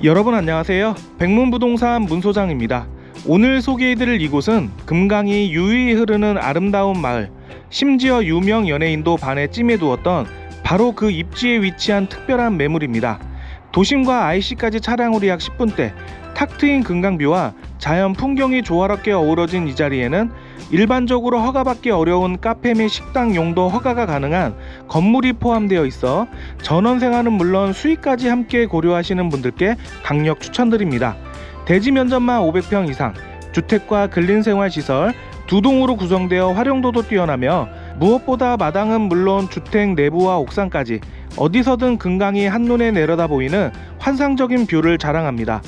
여러분 안녕하세요. 백문부동산 문소장입니다. 오늘 소개해드릴 이곳은 금강이 유유히 흐르는 아름다운 마을, 심지어 유명 연예인도 반에 찜해두었던 바로 그 입지에 위치한 특별한 매물입니다. 도심과 IC까지 차량으로 약 10분대, 탁 트인 금강뷰와 자연 풍경이 조화롭게 어우러진 이 자리에는 일반적으로 허가받기 어려운 카페 및 식당 용도 허가가 가능한 건물이 포함되어 있어 전원생활은 물론 수익까지 함께 고려하시는 분들께 강력 추천드립니다. 대지 면적만 500평 이상, 주택과 근린생활시설 두 동으로 구성되어 활용도도 뛰어나며 무엇보다 마당은 물론 주택 내부와 옥상까지 어디서든 금강이 한눈에 내려다 보이는 환상적인 뷰를 자랑합니다.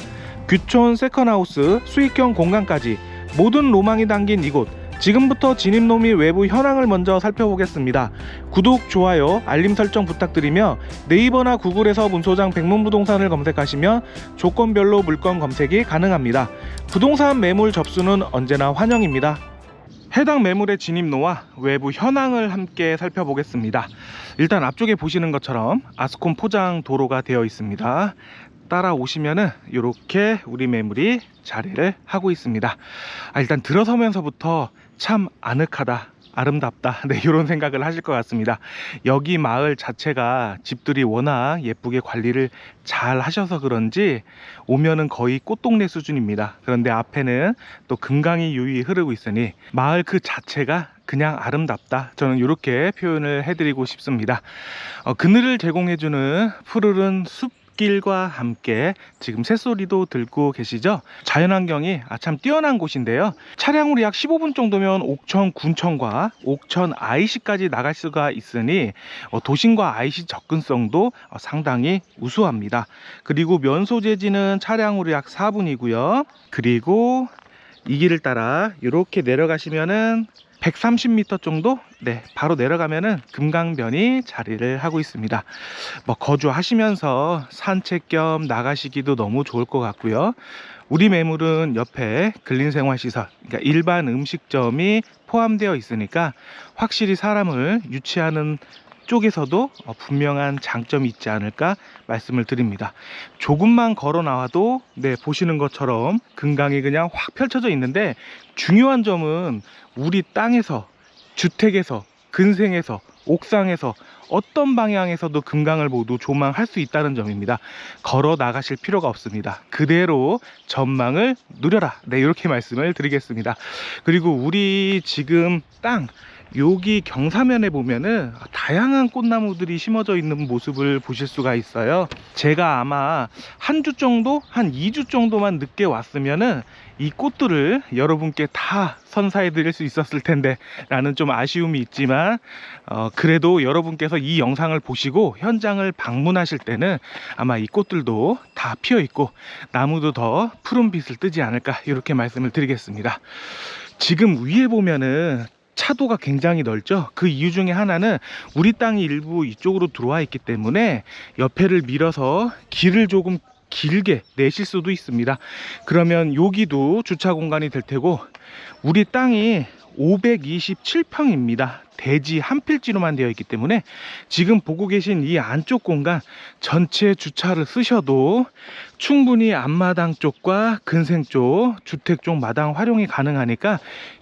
규촌 세컨하우스, 수익형 공간까지 모든 로망이 담긴 이곳, 지금부터 진입로 및 외부 현황을 먼저 살펴보겠습니다. 구독, 좋아요, 알림 설정 부탁드리며 네이버나 구글에서 문소장 백문부동산을 검색하시면 조건별로 물건 검색이 가능합니다. 부동산 매물 접수는 언제나 환영입니다. 해당 매물의 진입로와 외부 현황을 함께 살펴보겠습니다. 일단 앞쪽에 보시는 것처럼 아스콘 포장 도로가 되어 있습니다. 따라오시면은 이렇게 우리 매물이 자리를 하고 있습니다. 일단 들어서면서부터 참 아늑하다, 아름답다, 네, 이런 생각을 하실 것 같습니다. 여기 마을 자체가 집들이 워낙 예쁘게 관리를 잘 하셔서 그런지 오면은 거의 꽃동네 수준입니다. 그런데 앞에는 또 금강이 유유히 흐르고 있으니 마을 그 자체가 그냥 아름답다, 저는 이렇게 표현을 해드리고 싶습니다. 그늘을 제공해주는 푸르른 숲길과 함께 지금 새소리도 들고 계시죠? 자연환경이 참 뛰어난 곳인데요. 차량으로 약 15분 정도면 옥천 군청과 옥천 IC까지 나갈 수가 있으니 도심과 IC 접근성도 상당히 우수합니다. 그리고 면소재지는 차량으로 약 4분이고요. 그리고 이 길을 따라 이렇게 내려가시면은 130m 정도? 네, 바로 내려가면은 금강변이 자리를 하고 있습니다. 거주하시면서 산책 겸 나가시기도 너무 좋을 것 같고요. 우리 매물은 옆에 근린생활시설, 그러니까 일반 음식점이 포함되어 있으니까 확실히 사람을 유치하는 쪽에서도 분명한 장점이 있지 않을까 말씀을 드립니다. 조금만 걸어 나와도 네, 보시는 것처럼 금강이 그냥 확 펼쳐져 있는데, 중요한 점은 우리 땅에서, 주택에서, 근생에서, 옥상에서 어떤 방향에서도 금강을 모두 조망할 수 있다는 점입니다. 걸어 나가실 필요가 없습니다. 그대로 전망을 누려라, 네, 이렇게 말씀을 드리겠습니다. 그리고 우리 지금 땅 여기 경사면에 보면은 다양한 꽃나무들이 심어져 있는 모습을 보실 수가 있어요. 제가 아마 한 주 정도, 한 2주 정도만 늦게 왔으면은 이 꽃들을 여러분께 다 선사해 드릴 수 있었을 텐데 라는 좀 아쉬움이 있지만 그래도 여러분께서 이 영상을 보시고 현장을 방문하실 때는 아마 이 꽃들도 다 피어 있고 나무도 더 푸른 빛을 뜨지 않을까, 이렇게 말씀을 드리겠습니다. 지금 위에 보면은 차도가 굉장히 넓죠. 그 이유 중에 하나는 우리 땅이 일부 이쪽으로 들어와 있기 때문에 옆에를 밀어서 길을 조금 길게 내실 수도 있습니다. 그러면 여기도 주차 공간이 될 테고, 우리 땅이 527평입니다. 대지 한 필지로만 되어 있기 때문에 지금 보고 계신 이 안쪽 공간 전체 주차를 쓰셔도 충분히 앞마당 쪽과 근생 쪽, 주택 쪽 마당 활용이 가능하니까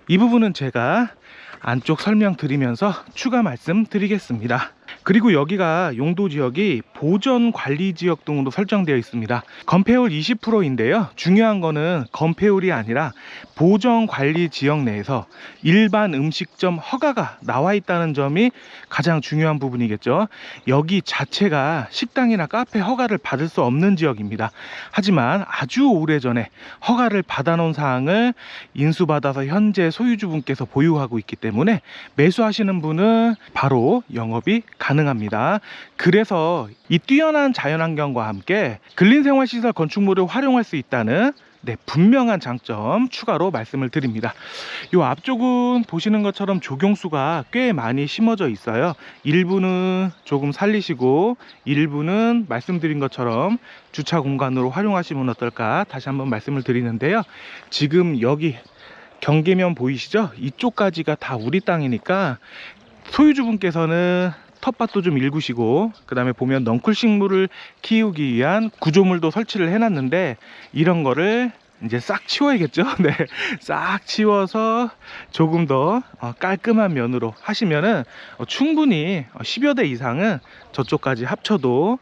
이 부분은 제가 안쪽 설명드리면서 추가 말씀 드리겠습니다. 그리고 여기가 용도지역이 보전관리지역 등으로 설정되어 있습니다. 건폐율 20%인데요 중요한 거는 건폐율이 아니라 보전관리지역 내에서 일반 음식점 허가가 나와 있다는 점이 가장 중요한 부분이겠죠. 여기 자체가 식당이나 카페 허가를 받을 수 없는 지역입니다. 하지만 아주 오래전에 허가를 받아놓은 사항을 인수받아서 현재 소유주분께서 보유하고 있기 때문에 매수하시는 분은 바로 영업이 가능합니다. 그래서 이 뛰어난 자연환경과 함께 근린생활시설 건축물을 활용할 수 있다는 분명한 장점 추가로 말씀을 드립니다. 이 앞쪽은 보시는 것처럼 조경수가 꽤 많이 심어져 있어요. 일부는 조금 살리시고 일부는 말씀드린 것처럼 주차 공간으로 활용하시면 어떨까 다시 한번 말씀을 드리는데요. 지금 여기 경계면 보이시죠? 이쪽까지가 다 우리 땅이니까 소유주분께서는 텃밭도 좀 일구시고, 그 다음에 보면 넝쿨식물을 키우기 위한 구조물도 설치를 해놨는데, 이런 거를 이제 싹 치워야겠죠. 네, 싹 치워서 조금 더 깔끔한 면으로 하시면은 충분히 10여 대 이상은 저쪽까지 합쳐도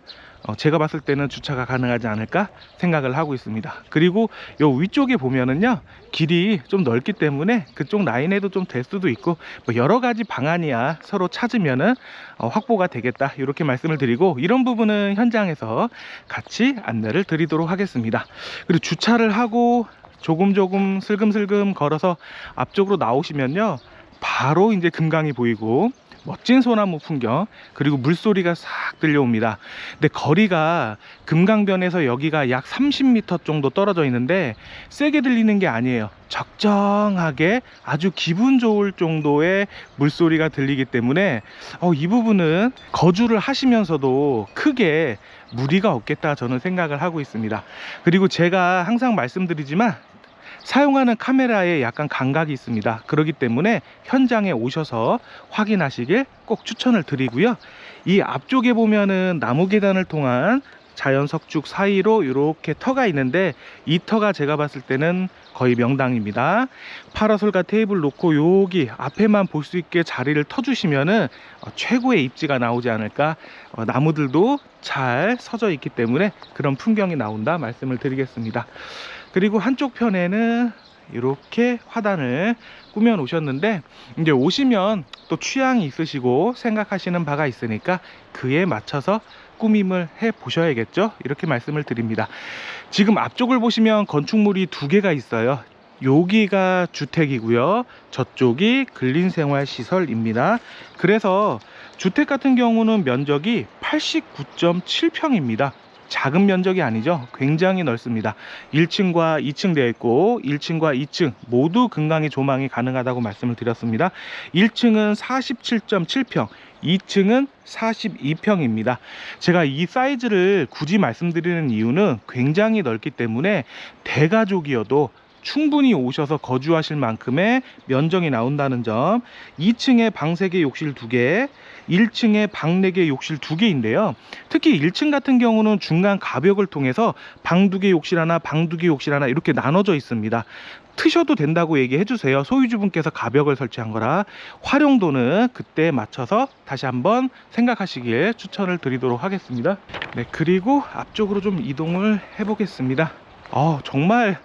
제가 봤을 때는 주차가 가능하지 않을까 생각을 하고 있습니다. 그리고 요 위쪽에 보면은요, 길이 좀 넓기 때문에 그쪽 라인에도 좀 될 수도 있고, 뭐 여러 가지 방안이야 서로 찾으면은 확보가 되겠다, 이렇게 말씀을 드리고, 이런 부분은 현장에서 같이 안내를 드리도록 하겠습니다. 그리고 주차를 하고 조금 슬금슬금 걸어서 앞쪽으로 나오시면요, 바로 이제 금강이 보이고 멋진 소나무 풍경, 그리고 물소리가 싹 들려옵니다. 근데 거리가 금강변에서 여기가 약 30m 정도 떨어져 있는데 세게 들리는 게 아니에요. 적정하게 아주 기분 좋을 정도의 물소리가 들리기 때문에 이 부분은 거주를 하시면서도 크게 무리가 없겠다, 저는 생각을 하고 있습니다. 그리고 제가 항상 말씀드리지만 사용하는 카메라에 약간 감각이 있습니다. 그렇기 때문에 현장에 오셔서 확인하시길 꼭 추천을 드리고요. 이 앞쪽에 보면은 나무 계단을 통한 자연 석축 사이로 이렇게 터가 있는데, 이 터가 제가 봤을 때는 거의 명당입니다. 파라솔과 테이블 놓고 여기 앞에만 볼 수 있게 자리를 터주시면은 최고의 입지가 나오지 않을까. 나무들도 잘 서져 있기 때문에 그런 풍경이 나온다 말씀을 드리겠습니다. 그리고 한쪽 편에는 이렇게 화단을 꾸며 놓으셨는데, 이제 오시면 또 취향이 있으시고 생각하시는 바가 있으니까 그에 맞춰서 꾸밈을 해 보셔야겠죠, 이렇게 말씀을 드립니다. 지금 앞쪽을 보시면 건축물이 두 개가 있어요. 여기가 주택이고요, 저쪽이 근린생활시설입니다. 그래서 주택 같은 경우는 면적이 89.7평입니다 작은 면적이 아니죠. 굉장히 넓습니다. 1층과 2층 되어 있고 1층과 2층 모두 금강이 조망이 가능하다고 말씀을 드렸습니다. 1층은 47.7평, 2층은 42평입니다. 제가 이 사이즈를 굳이 말씀드리는 이유는 굉장히 넓기 때문에 대가족이어도 충분히 오셔서 거주하실 만큼의 면적이 나온다는 점. 2층에 방 3개, 욕실 2개, 1층에 방 4개, 욕실 2개인데요. 특히 1층 같은 경우는 중간 가벽을 통해서 방 2개, 욕실 하나, 방 2개, 욕실 하나 이렇게 나눠져 있습니다. 트셔도 된다고 얘기해 주세요. 소유주분께서 가벽을 설치한 거라. 활용도는 그때 맞춰서 다시 한번 생각하시길 추천을 드리도록 하겠습니다. 네, 그리고 앞쪽으로 좀 이동을 해 보겠습니다. 정말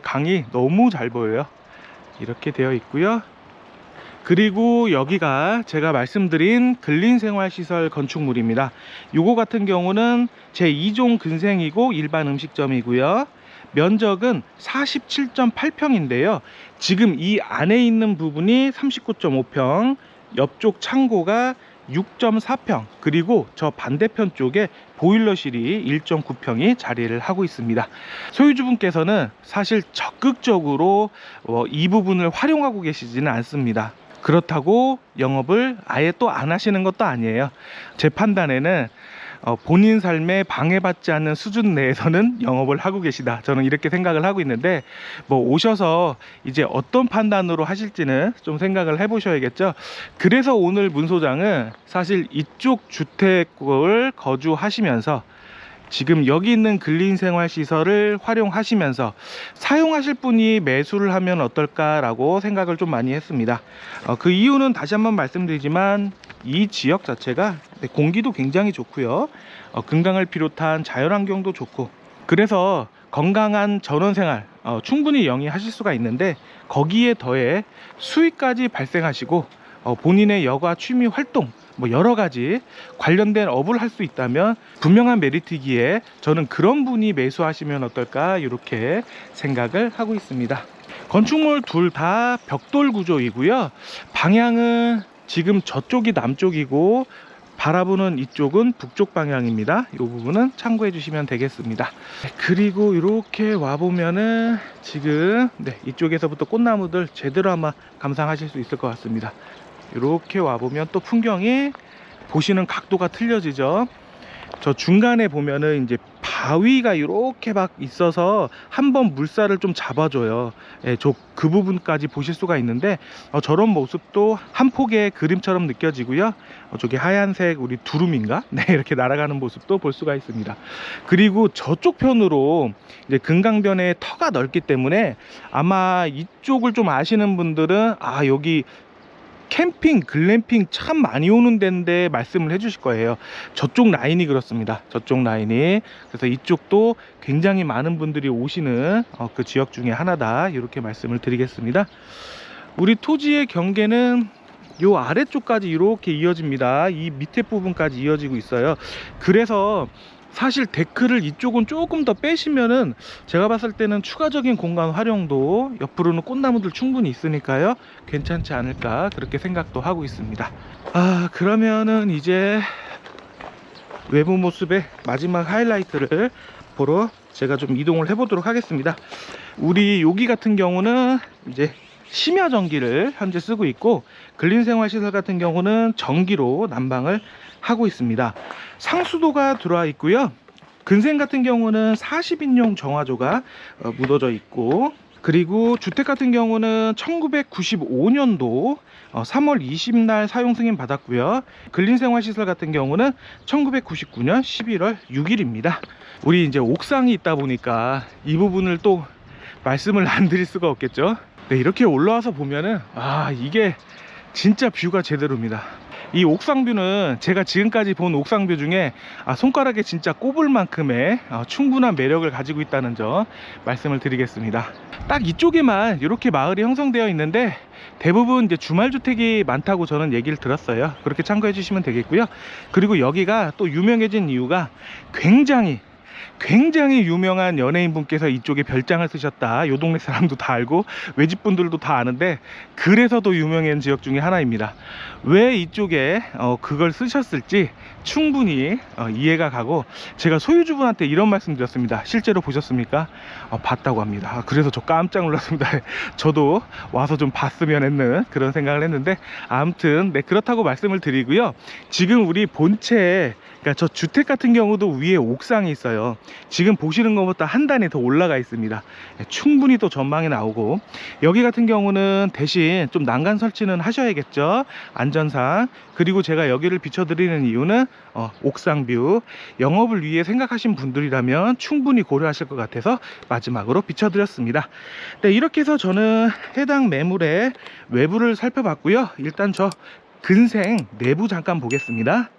강이 너무 잘 보여요. 이렇게 되어 있고요. 그리고 여기가 제가 말씀드린 근린생활시설 건축물입니다. 요거 같은 경우는 제2종 근생이고 일반 음식점이고요. 면적은 47.8평인데요 지금 이 안에 있는 부분이 39.5평, 옆쪽 창고가 6.4평, 그리고 저 반대편 쪽에 보일러실이 1.9평이 자리를 하고 있습니다. 소유주분께서는 사실 적극적으로 이 부분을 활용하고 계시지는 않습니다. 그렇다고 영업을 아예 또 안 하시는 것도 아니에요. 제 판단에는 본인 삶에 방해받지 않는 수준 내에서는 영업을 하고 계시다, 저는 이렇게 생각을 하고 있는데, 오셔서 이제 어떤 판단으로 하실지는 좀 생각을 해 보셔야겠죠. 그래서 오늘 문 소장은 사실 이쪽 주택을 거주하시면서 지금 여기 있는 근린생활시설을 활용하시면서 사용하실 분이 매수를 하면 어떨까라고 생각을 좀 많이 했습니다. 그 이유는 다시 한번 말씀드리지만 이 지역 자체가 공기도 굉장히 좋고요, 금강을 비롯한 자연환경도 좋고, 그래서 건강한 전원생활 충분히 영위하실 수가 있는데, 거기에 더해 수익까지 발생하시고 본인의 여가 취미 활동 여러 가지 관련된 업을 할 수 있다면 분명한 메리트기에 저는 그런 분이 매수하시면 어떨까, 이렇게 생각을 하고 있습니다. 건축물 둘 다 벽돌 구조이고요. 방향은 지금 저쪽이 남쪽이고 바라보는 이쪽은 북쪽 방향입니다. 이 부분은 참고해 주시면 되겠습니다. 그리고 이렇게 와보면은 지금 이쪽에서부터 꽃나무들 제대로 아마 감상하실 수 있을 것 같습니다. 이렇게 와보면 또 풍경이 보시는 각도가 틀려지죠. 저 중간에 보면은 이제 바위가 이렇게 막 있어서 한번 물살을 좀 잡아줘요. 예, 그 부분까지 보실 수가 있는데 저런 모습도 한 폭의 그림처럼 느껴지고요. 저기 하얀색 우리 두루미인가? 네, 이렇게 날아가는 모습도 볼 수가 있습니다. 그리고 저쪽 편으로 이제 금강변에 터가 넓기 때문에 아마 이쪽을 좀 아시는 분들은 여기 캠핑, 글램핑 참 많이 오는 데인데 말씀을 해주실 거예요. 저쪽 라인이 그렇습니다. 저쪽 라인이. 그래서 이쪽도 굉장히 많은 분들이 오시는 그 지역 중에 하나다, 이렇게 말씀을 드리겠습니다. 우리 토지의 경계는 요 아래쪽까지 이렇게 이어집니다. 이 밑에 부분까지 이어지고 있어요. 그래서 사실 데크를 이쪽은 조금 더 빼시면은 제가 봤을 때는 추가적인 공간 활용도, 옆으로는 꽃나무들 충분히 있으니까요, 괜찮지 않을까, 그렇게 생각도 하고 있습니다. 그러면은 이제 외부 모습의 마지막 하이라이트를 보러 제가 좀 이동을 해 보도록 하겠습니다. 우리 여기 같은 경우는 이제 심야 전기를 현재 쓰고 있고, 근린생활시설 같은 경우는 전기로 난방을 하고 있습니다. 상수도가 들어와 있고요. 근생 같은 경우는 40인용 정화조가 묻어져 있고, 그리고 주택 같은 경우는 1995년도 3월 20날 사용 승인 받았고요. 근린생활시설 같은 경우는 1999년 11월 6일입니다. 우리 이제 옥상이 있다 보니까 이 부분을 또 말씀을 안 드릴 수가 없겠죠. 네, 이렇게 올라와서 보면은 이게 진짜 뷰가 제대로입니다. 이 옥상뷰는 제가 지금까지 본 옥상뷰 중에 손가락에 진짜 꼽을 만큼의 충분한 매력을 가지고 있다는 점 말씀을 드리겠습니다. 딱 이쪽에만 이렇게 마을이 형성되어 있는데 대부분 이제 주말주택이 많다고 저는 얘기를 들었어요. 그렇게 참고해 주시면 되겠고요. 그리고 여기가 또 유명해진 이유가 굉장히 유명한 연예인분께서 이쪽에 별장을 쓰셨다, 요 동네 사람도 다 알고 외집분들도 다 아는데, 그래서 더 유명한 지역 중에 하나입니다. 왜 이쪽에 그걸 쓰셨을지 충분히 이해가 가고, 제가 소유주분한테 이런 말씀 드렸습니다. 실제로 보셨습니까? 봤다고 합니다. 그래서 저 깜짝 놀랐습니다. 저도 와서 좀 봤으면 했는 그런 생각을 했는데, 아무튼 네, 그렇다고 말씀을 드리고요. 지금 우리 본체에, 그러니까 저 주택 같은 경우도 위에 옥상이 있어요. 지금 보시는 것보다 한 단이 더 올라가 있습니다. 충분히 또 전망이 나오고, 여기 같은 경우는 대신 좀 난간 설치는 하셔야겠죠, 안전상. 그리고 제가 여기를 비춰드리는 이유는 옥상뷰, 영업을 위해 생각하신 분들이라면 충분히 고려하실 것 같아서 마지막으로 비춰드렸습니다. 네, 이렇게 해서 저는 해당 매물의 외부를 살펴봤고요. 일단 저 근생 내부 잠깐 보겠습니다.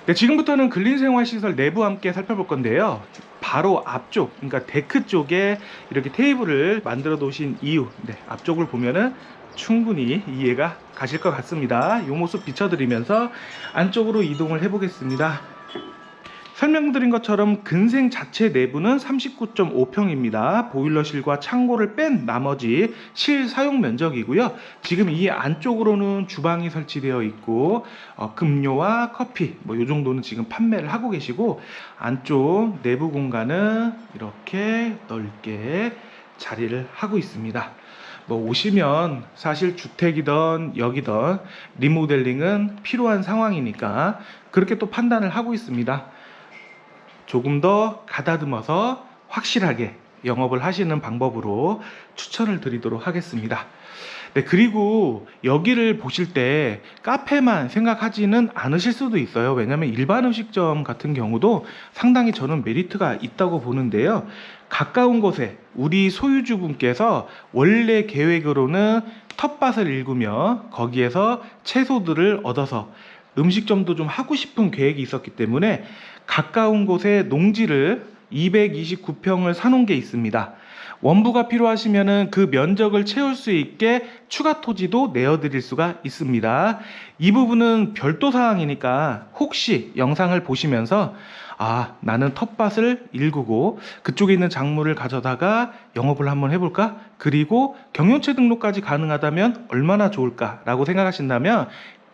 네, 지금부터는 근린생활시설 내부 함께 살펴볼 건데요. 바로 앞쪽, 그러니까 데크 쪽에 이렇게 테이블을 만들어 놓으신 이유, 앞쪽을 보면은 충분히 이해가 가실 것 같습니다. 이 모습 비춰드리면서 안쪽으로 이동을 해 보겠습니다. 설명드린 것처럼 근생 자체 내부는 39.5평입니다. 보일러실과 창고를 뺀 나머지 실사용 면적이고요. 지금 이 안쪽으로는 주방이 설치되어 있고 급료와 커피 이 정도는 지금 판매를 하고 계시고, 안쪽 내부 공간은 이렇게 넓게 자리를 하고 있습니다. 오시면 사실 주택이든 여기든 리모델링은 필요한 상황이니까 그렇게 또 판단을 하고 있습니다. 조금 더 가다듬어서 확실하게 영업을 하시는 방법으로 추천을 드리도록 하겠습니다. 네, 그리고 여기를 보실 때 카페만 생각하지는 않으실 수도 있어요. 왜냐하면 일반 음식점 같은 경우도 상당히 저는 메리트가 있다고 보는데요. 가까운 곳에 우리 소유주분께서 원래 계획으로는 텃밭을 일구며 거기에서 채소들을 얻어서 음식점도 좀 하고 싶은 계획이 있었기 때문에 가까운 곳에 농지를 229평을 사놓은 게 있습니다. 원부가 필요하시면은 그 면적을 채울 수 있게 추가 토지도 내어드릴 수가 있습니다. 이 부분은 별도 사항이니까 혹시 영상을 보시면서 나는 텃밭을 일구고 그쪽에 있는 작물을 가져다가 영업을 한번 해볼까? 그리고 경영체 등록까지 가능하다면 얼마나 좋을까? 라고 생각하신다면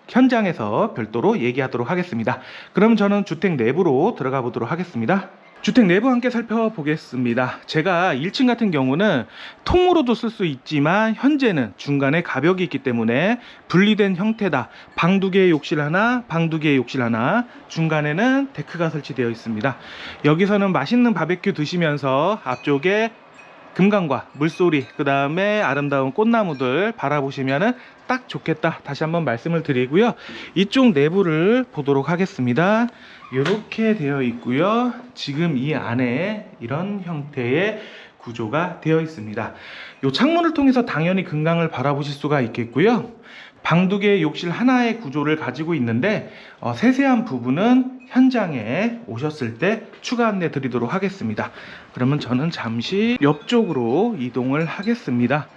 현장에서 별도로 얘기하도록 하겠습니다. 그럼 저는 주택 내부로 들어가 보도록 하겠습니다. 주택 내부 함께 살펴보겠습니다. 제가 1층 같은 경우는 통으로도 쓸 수 있지만 현재는 중간에 가벽이 있기 때문에 분리된 형태다. 방 2개의 욕실 하나, 방 2개의 욕실 하나, 중간에는 데크가 설치되어 있습니다. 여기서는 맛있는 바베큐 드시면서 앞쪽에 금강과 물소리, 그 다음에 아름다운 꽃나무들 바라보시면은 딱 좋겠다. 다시 한번 말씀을 드리고요. 이쪽 내부를 보도록 하겠습니다. 이렇게 되어 있고요. 지금 이 안에 이런 형태의 구조가 되어 있습니다. 이 창문을 통해서 당연히 금강을 바라보실 수가 있겠고요. 방 2개의 욕실 하나의 구조를 가지고 있는데 세세한 부분은 현장에 오셨을 때 추가 안내 드리도록 하겠습니다. 그러면 저는 잠시 옆쪽으로 이동을 하겠습니다.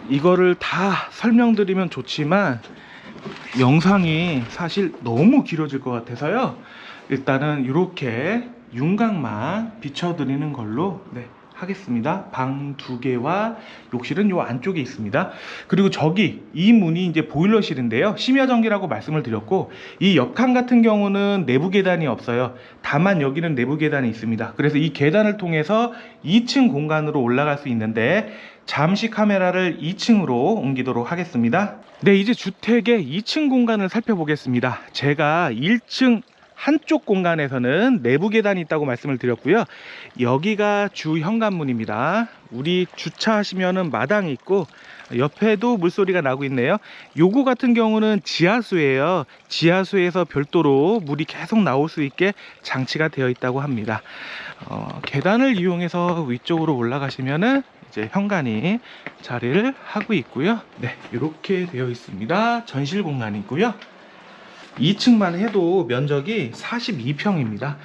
이거를 다 설명드리면 좋지만 영상이 사실 너무 길어질 것 같아서요. 일단은 이렇게 윤곽만 비춰드리는 걸로 하겠습니다. 방 2개와 욕실은 요 안쪽에 있습니다. 그리고 저기 이 문이 이제 보일러실인데요. 심야전기라고 말씀을 드렸고, 이 옆칸 같은 경우는 내부 계단이 없어요. 다만 여기는 내부 계단이 있습니다. 그래서 이 계단을 통해서 2층 공간으로 올라갈 수 있는데 잠시 카메라를 2층으로 옮기도록 하겠습니다. 네, 이제 주택의 2층 공간을 살펴보겠습니다. 제가 1층 한쪽 공간에서는 내부 계단이 있다고 말씀을 드렸고요. 여기가 주 현관문입니다. 우리 주차하시면은 마당이 있고 옆에도 물소리가 나고 있네요. 요거 같은 경우는 지하수예요. 지하수에서 별도로 물이 계속 나올 수 있게 장치가 되어 있다고 합니다. 계단을 이용해서 위쪽으로 올라가시면은 이제 현관이 자리를 하고 있고요. 네, 이렇게 되어 있습니다. 전실 공간이고요. 2층만 해도 면적이 42평입니다.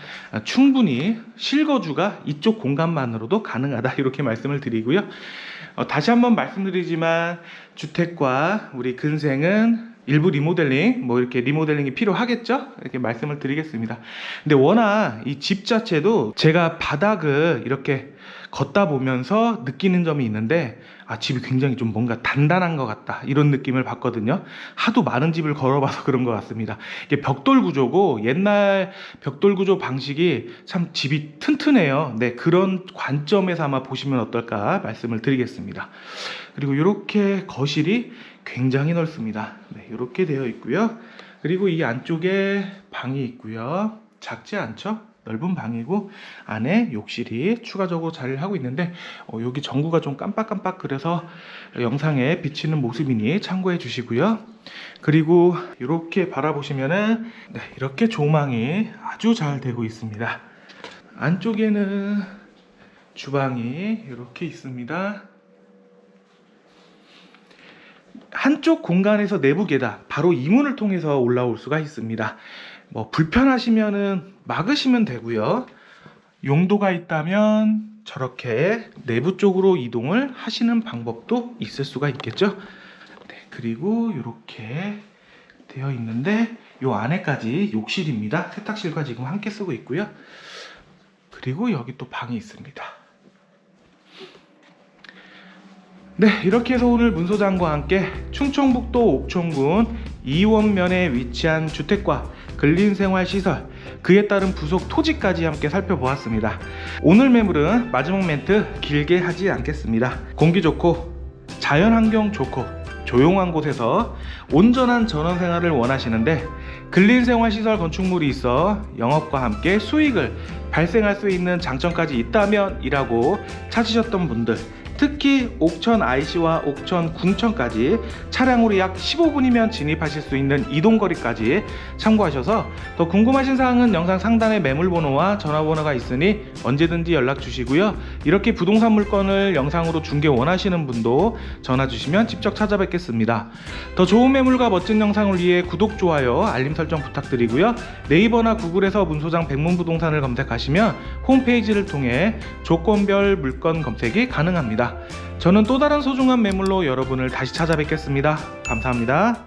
충분히 실거주가 이쪽 공간만으로도 가능하다, 이렇게 말씀을 드리고요. 다시 한번 말씀드리지만 주택과 우리 근생은 일부 리모델링, 이렇게 리모델링이 필요하겠죠? 이렇게 말씀을 드리겠습니다. 근데 워낙 이 집 자체도 제가 바닥을 이렇게 걷다 보면서 느끼는 점이 있는데, 집이 굉장히 좀 뭔가 단단한 것 같다, 이런 느낌을 받거든요. 하도 많은 집을 걸어봐서 그런 것 같습니다. 이게 벽돌 구조고, 옛날 벽돌 구조 방식이 참 집이 튼튼해요. 네, 그런 관점에서 아마 보시면 어떨까 말씀을 드리겠습니다. 그리고 이렇게 거실이 굉장히 넓습니다. 네, 이렇게 되어 있고요. 그리고 이 안쪽에 방이 있고요. 작지 않죠? 넓은 방이고 안에 욕실이 추가적으로 자리를 하고 있는데 여기 전구가 좀 깜빡깜빡 그래서 영상에 비치는 모습이니 참고해 주시고요. 그리고 이렇게 바라보시면은 이렇게 조망이 아주 잘 되고 있습니다. 안쪽에는 주방이 이렇게 있습니다. 한쪽 공간에서 내부 계단, 바로 이 문을 통해서 올라올 수가 있습니다. 불편하시면은 막으시면 되고요. 용도가 있다면 저렇게 내부 쪽으로 이동을 하시는 방법도 있을 수가 있겠죠. 네, 그리고 이렇게 되어 있는데 이 안에까지 욕실입니다. 세탁실과 지금 함께 쓰고 있고요. 그리고 여기 또 방이 있습니다. 네, 이렇게 해서 오늘 문소장과 함께 충청북도 옥천군 이원면에 위치한 주택과 근린생활시설, 그에 따른 부속 토지까지 함께 살펴보았습니다. 오늘 매물은 마지막 멘트 길게 하지 않겠습니다. 공기 좋고 자연환경 좋고 조용한 곳에서 온전한 전원생활을 원하시는데 근린생활시설 건축물이 있어 영업과 함께 수익을 발생할 수 있는 장점까지 있다면 이라고 찾으셨던 분들, 특히 옥천 IC와 옥천 궁천까지 차량으로 약 15분이면 진입하실 수 있는 이동거리까지 참고하셔서 더 궁금하신 사항은 영상 상단에 매물번호와 전화번호가 있으니 언제든지 연락 주시고요. 이렇게 부동산 물건을 영상으로 중개 원하시는 분도 전화 주시면 직접 찾아뵙겠습니다. 더 좋은 매물과 멋진 영상을 위해 구독, 좋아요, 알림 설정 부탁드리고요. 네이버나 구글에서 문소장 백문부동산을 검색하시면 홈페이지를 통해 조건별 물건 검색이 가능합니다. 저는 또 다른 소중한 매물로 여러분을 다시 찾아뵙겠습니다. 감사합니다.